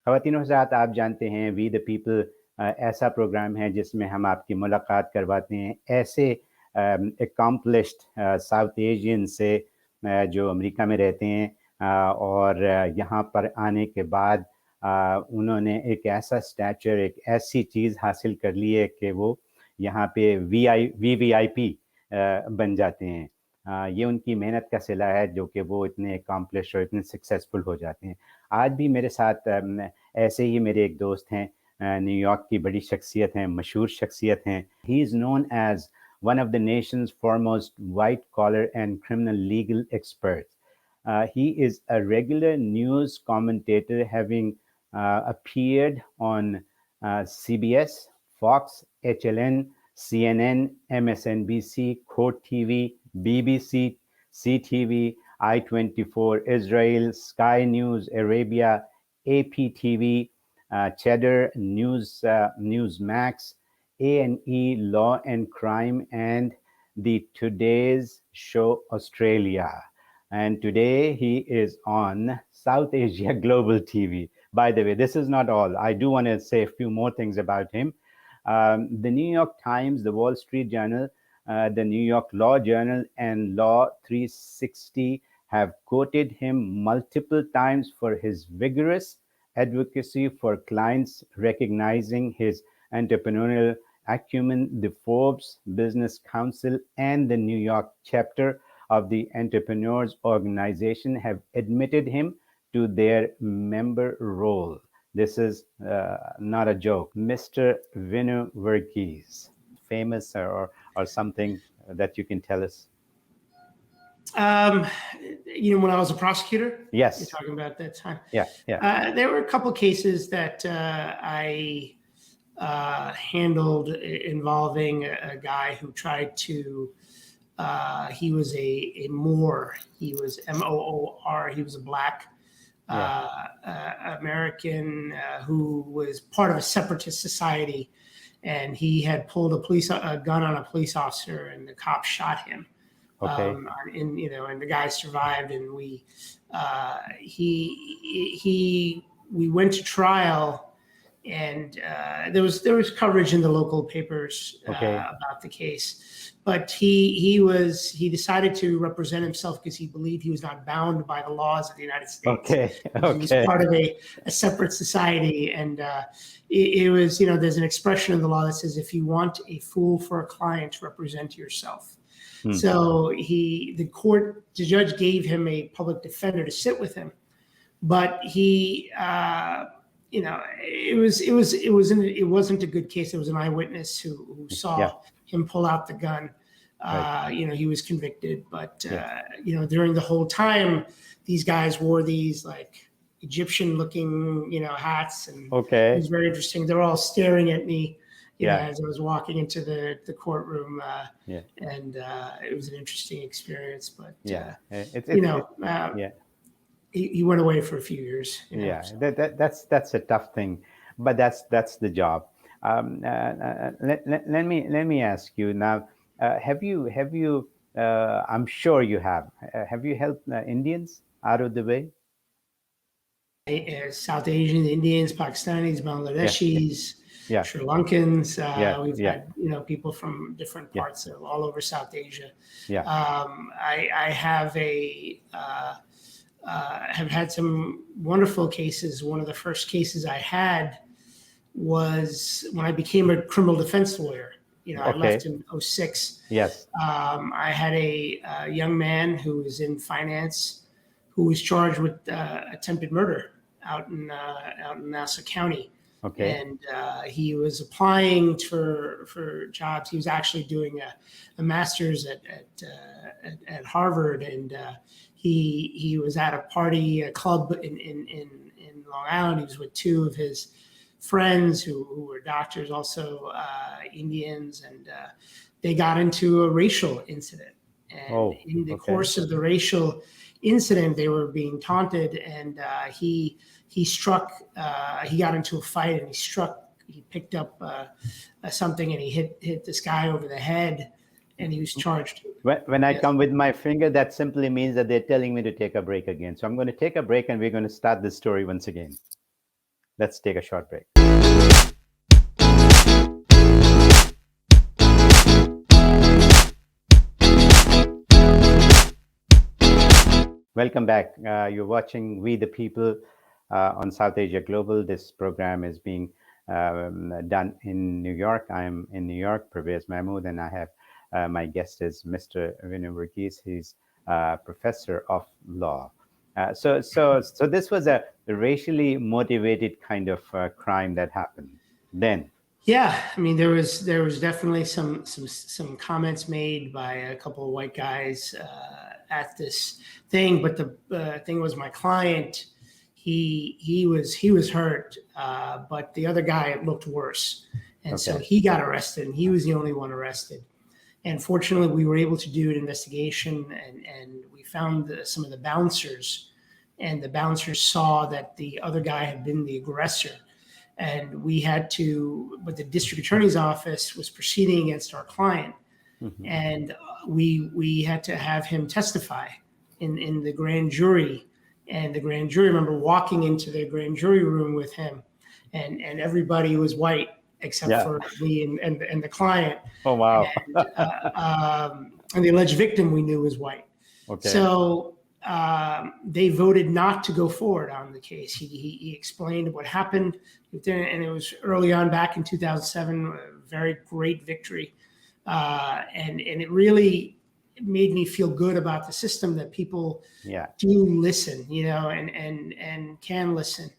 ख़वातीन हज़रात, आप जानते हैं वी द पीपल ऐसा प्रोग्राम है जिसमें हम आपकी मुलाकात करवाते हैं ऐसे एकम्पलिश्ड साउथ एशियन से जो अमेरिका में रहते हैं और यहाँ पर आने के बाद उन्होंने एक ऐसा स्टैचर, एक ऐसी चीज़ हासिल कर ली है कि वो यहाँ पे वीवीआईपी बन जाते हैं। ये उनकी मेहनत का सिला है जो कि वो इतने अकम्पलिश और इतने सक्सेसफुल हो जाते हैं। आज भी मेरे साथ ऐसे ही मेरे एक दोस्त हैं, न्यूयॉर्क की बड़ी शख्सियत हैं, मशहूर शख्सियत हैं। He is known as one of the nation's foremost white collar and criminal legal expert. He is a regular news commentator, having appeared on CBS, Fox, HLN, CNN, MSNBC, Court TV, BBC, CTV, I-24, Israel, Sky News, Arabia, APTV, Cheddar, Newsmax, A&E, Law and Crime, and the Today's Show Australia. And today he is on South Asia Global TV. By the way, this is not all. I do want to say a few more things about him. The New York Times, the Wall Street Journal, the New York Law Journal, and Law 360 have quoted him multiple times for his vigorous advocacy for clients, recognizing his entrepreneurial acumen. The Forbes Business Council and the New York chapter of the Entrepreneurs Organization have admitted him to their member roll. This is not a joke. Mr. Vinoo Varghese, famous or something that you can tell us? When I was a prosecutor, Yes. you're talking about that time. Yeah. There were a couple cases that I handled involving a guy who tried to. He was a Moor. He was Moor. He was a black American who was part of a separatist society, and he had pulled a gun on a police officer, and the cop shot him. Okay. And the guy survived, and we went to trial, and there was coverage in the local papers about the case. But he decided to represent himself because he believed he was not bound by the laws of the United States. Okay. He was part of a separate society, and it was, there's an expression in the law that says, if you want a fool for a client, represent yourself. So the judge gave him a public defender to sit with him, but he. It wasn't a good case. There was an eyewitness who saw him pull out the gun. He was convicted, but during the whole time, these guys wore these like Egyptian-looking hats, and it was very interesting. They're all staring at me, as I was walking into the courtroom, and it was an interesting experience. But he went away for a few years. That's a tough thing, but that's the job. Let me ask you now. Have you? I'm sure you have. Have you helped Indians out of the way? South Asians, Indians, Pakistanis, Bangladeshis, Sri Lankans. We've had people from different parts of all over South Asia. I have had some wonderful cases. One of the first cases I had was when I became a criminal defense lawyer. I left in 2006. Yes. I had a young man who was in finance who was charged with attempted murder out in Nassau County. And he was applying for jobs. He was actually doing a master's at Harvard, and he was at a party, a club in Long Island. He was with two of his friends who were doctors, also Indians, and they got into a racial incident. And in the course of the racial incident, they were being taunted, and he struck. He got into a fight, and he picked up something, and he hit this guy over the head, and he was charged. When I come with my finger, that simply means that they're telling me to take a break again. So I'm going to take a break, and we're going to start this story once again. Let's take a short break. Welcome back. You're watching We the People on South Asia Global. This program is being done in New York. I'm in New York, Parvez Mahmood, and I have my guest is Mr. Vinoo Varghese. He's professor of law. So this was a racially motivated kind of crime that happened then. Yeah, I mean, there was definitely some comments made by a couple of white guys at this thing, but the thing was, my client, he was hurt, but the other guy looked worse, and so he got arrested, and he was the only one arrested. And fortunately, we were able to do an investigation, and we found some of the bouncers, and the bouncers saw that the other guy had been the aggressor. And we had to, but the district attorney's office was proceeding against our client, and we had to have him testify in the grand jury. And the grand jury, I remember walking into the grand jury room with him, and everybody was white except for me and the client. Oh, wow. And the alleged victim we knew was white. So they voted not to go forward on the case. He explained what happened, and it was early on back in 2007, a very great victory. And it really made me feel good about the system, that people do listen, and can listen.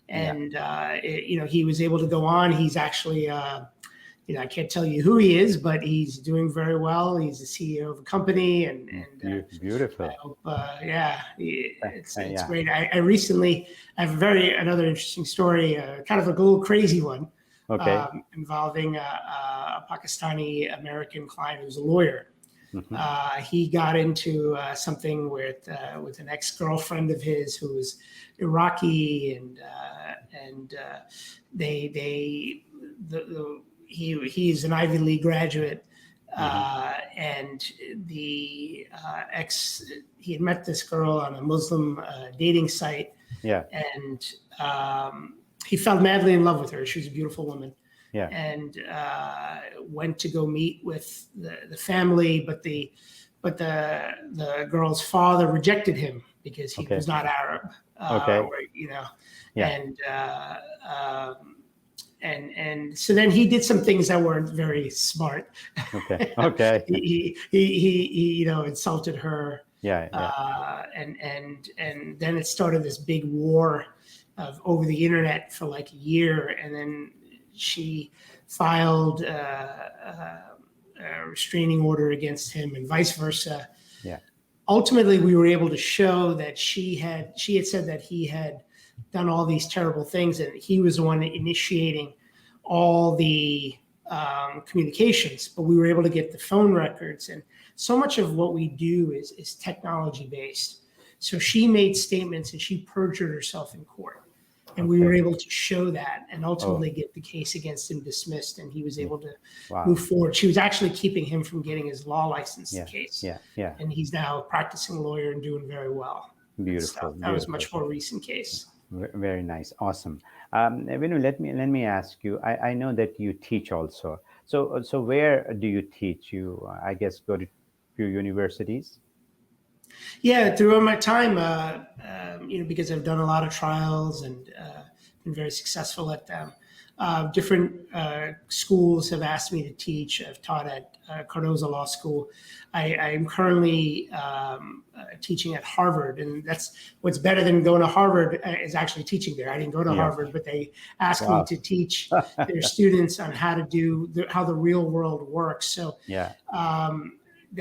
And, he was able to go on. He's actually, I can't tell you who he is, but he's doing very well. He's the CEO of a company, and beautiful. I hope, it's great. I recently have another interesting story, kind of a little crazy one, involving a Pakistani American client who's a lawyer. He got into something with an ex-girlfriend of his who was Iraqi, and he's an Ivy League graduate, and the he had met this girl on a Muslim dating site, and he fell madly in love with her. She was a beautiful woman, and went to go meet with the family, but the girl's father rejected him because he was not Arab, and so then he did some things that weren't very smart. He insulted her. And then it started this big war over the internet for like a year, and then she filed a restraining order against him, and vice versa. Ultimately, we were able to show that she had said that he had done all these terrible things, and he was the one initiating all the communications. But we were able to get the phone records, and so much of what we do is technology based. So she made statements, and she perjured herself in court, and we were able to show that, and ultimately get the case against him dismissed, and he was able to move forward. She was actually keeping him from getting his law license case, and he's now a practicing lawyer and doing very well. Beautiful. That was a much more recent case. Very nice. Awesome. Vinoo, let me ask you, I know that you teach also. So where do you teach? You, I guess, go to few universities? Yeah, throughout my time, because I've done a lot of trials and been very successful at them. Different schools have asked me to teach. I've taught at Cardozo Law School. I'm currently teaching at Harvard, and that's what's better than going to Harvard is actually teaching there. I didn't go to Harvard, but they asked me to teach their students on how to how the real world works. So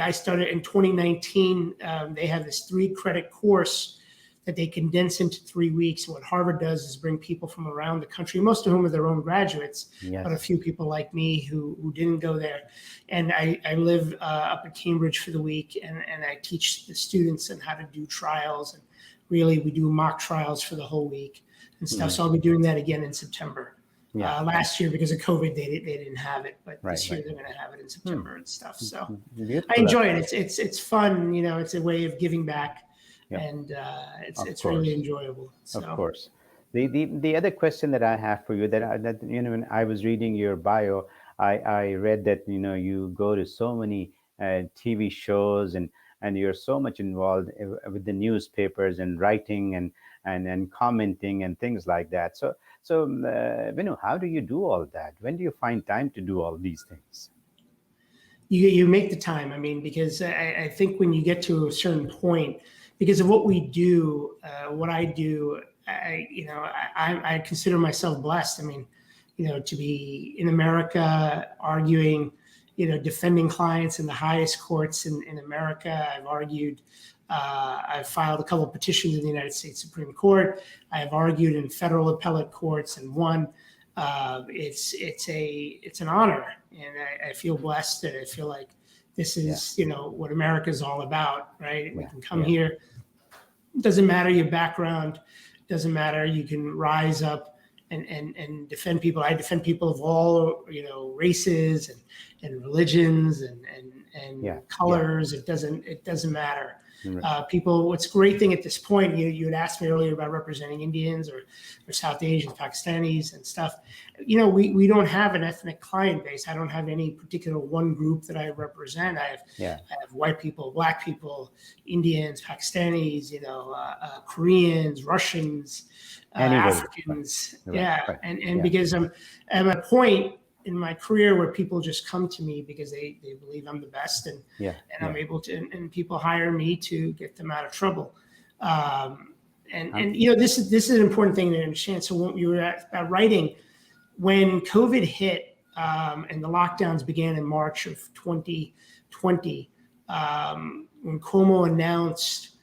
I started in 2019. They have this 3-credit course that they condense into 3 weeks. And what Harvard does is bring people from around the country, most of whom are their own graduates, but a few people like me who didn't go there. And I live up at Cambridge for the week, and I teach the students on how to do trials. And really, we do mock trials for the whole week and stuff. So I'll be doing that again in September. Last year, because of COVID, they didn't have it, but this year they're going to have it in September and stuff. So I enjoy it. It's fun. It's a way of giving back. And it's really enjoyable. So. Of course. The other question that I have for you, that when I was reading your bio, I read that you go to so many TV shows, and you're so much involved with the newspapers and writing and commenting and things like that. So Vinoo, how do you do all that? When do you find time to do all these things? You make the time. I mean, because I think when you get to a certain point, because of what we do, what I do, I consider myself blessed. I mean, to be in America arguing, defending clients in the highest courts in America. I've argued, I've filed a couple of petitions in the United States Supreme Court. I have argued in federal appellate courts and won. It's an honor, and I feel blessed that I feel like this is what America is all about, right? We can come here. It doesn't matter your background, doesn't matter. You can rise up and defend people. I defend people of all races and religions and colors. It doesn't matter. People, what's a great thing at this point, you had asked me earlier about representing Indians or South Asians, Pakistanis and stuff. We don't have an ethnic client base. I don't have any particular one group that I represent. I have white people, black people, Indians, Pakistanis, Koreans, Russians, Africans. Right. And because I'm at a point in my career where people just come to me because they believe I'm the best, and I'm able to, and people hire me to get them out of trouble. This is an important thing to understand. So when you were writing, when COVID hit and the lockdowns began in March of 2020, when Cuomo announced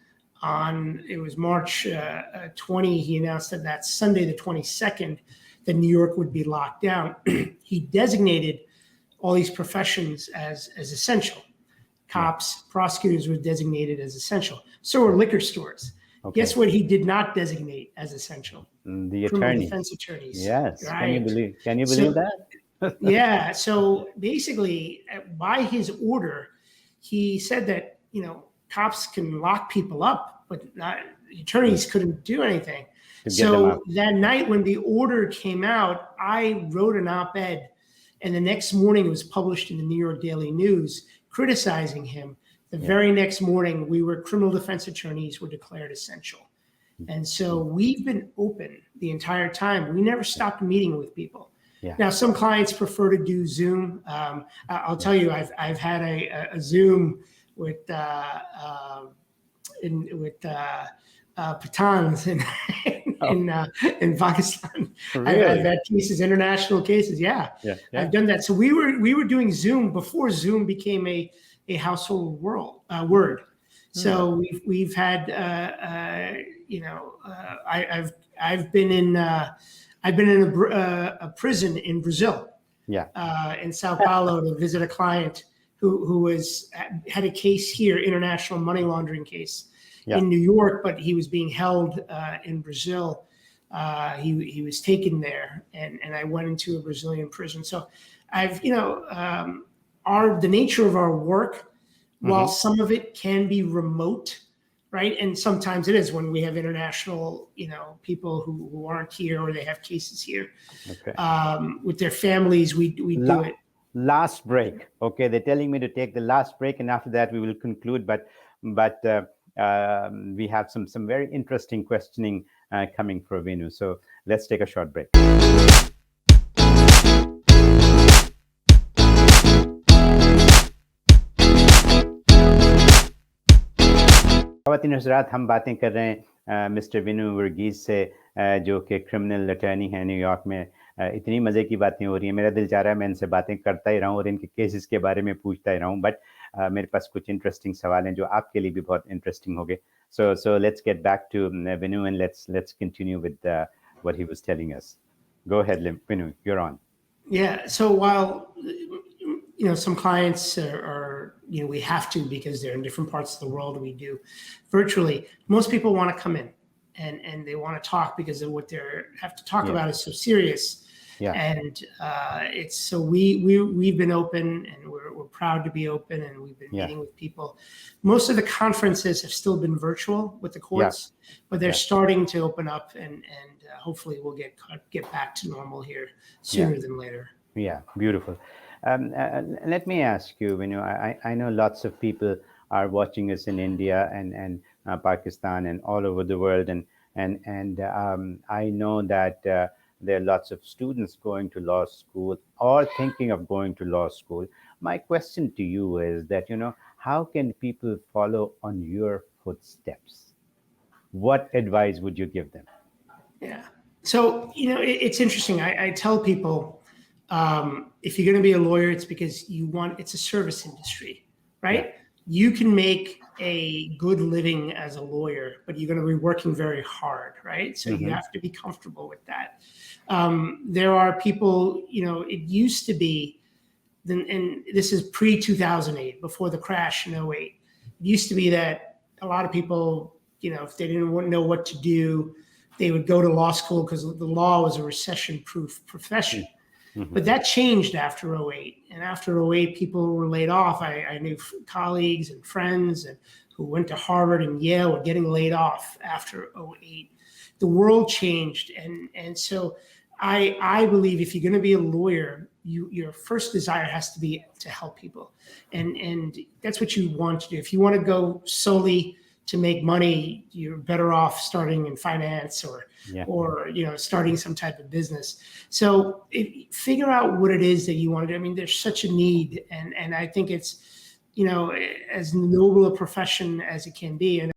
it was March 20, he announced that Sunday the 22nd, that New York would be locked down. He designated all these professions as essential. Cops, prosecutors were designated as essential. So were liquor stores. Okay. Guess what he did not designate as essential? The criminal defense attorneys. Yes. Right? Can you believe that? Yeah. So basically, by his order, he said that cops can lock people up, but attorneys couldn't do anything. So that night when the order came out, I wrote an op-ed, and the next morning it was published in the New York Daily News criticizing him. The very next morning, criminal defense attorneys were declared essential. And so we've been open the entire time. We never stopped meeting with people. Yeah. Now, some clients prefer to do Zoom. I'll tell you, I've had a Zoom with Pathans in Pakistan. Really? I've had cases, international cases. Yeah. I've done that. So we were doing Zoom before Zoom became a household word. So we've had I've been in a prison in Brazil. In Sao Paulo to visit a client who had a case here, international money laundering case. In New York, but he was being held in Brazil. He was taken there, and I went into a Brazilian prison. So I've, the nature of our work, while some of it can be remote, right? And sometimes it is when we have international, people who aren't here or they have cases here. With their families, we do it. Last break. Okay, they're telling me to take the last break, and after that we will conclude. But we have some very interesting questioning coming for Vinoo. So let's take a short break. ख़वातीन हज़रात, हम बातें कर रहे हैं mister Vinoo Verghese से, जो कि criminal attorney हैं न्यूयॉर्क में। इतनी मज़े की बातें हो रही हैं, मेरा दिल चाह रहा है मैं इनसे बातें करता ही रहूं और इनके केसेस के बारे में पूछता ही रहूं, बट मेरे पास कुछ इंटरेस्टिंग सवाल हैं जो आपके लिए भी बहुत इंटरेस्टिंग होंगे। So let's get back to Vinoo, and let's continue with what he was telling us. Go ahead, Vinoo, you're on. Yeah. So while some clients are we have to, because they're in different parts of the world, we do virtually. Most people want to come in and they want to talk because of what they have to talk about is so serious. And it's so we've been open, and we're proud to be open, and we've been meeting with people. Most of the conferences have still been virtual with the courts, but they're starting to open up, and hopefully we'll get back to normal here sooner than later. Yeah, beautiful. Let me ask you, I know lots of people are watching us in India and Pakistan and all over the world, and I know that there are lots of students going to law school or thinking of going to law school. My question to you is that, how can people follow on your footsteps? What advice would you give them? Yeah. So, it's interesting. I tell people, if you're going to be a lawyer, it's because it's a service industry, right? Yeah. You can make a good living as a lawyer, but you're going to be working very hard, right? So you have to be comfortable with that. There are people, it used to be, and this is pre-2008, before the crash in '08. It used to be that a lot of people, if they didn't know what to do, they would go to law school because the law was a recession-proof profession. But that changed after '08. And after '08, people were laid off. I knew colleagues and friends who went to Harvard and Yale were getting laid off after '08. The world changed. And so I believe if you're going to be a lawyer, your first desire has to be to help people. And that's what you want to do. If you want to go solely to make money, you're better off starting in finance or starting some type of business. So figure out what it is that you want to do. I mean, there's such a need, and I think it's, as noble a profession as it can be. And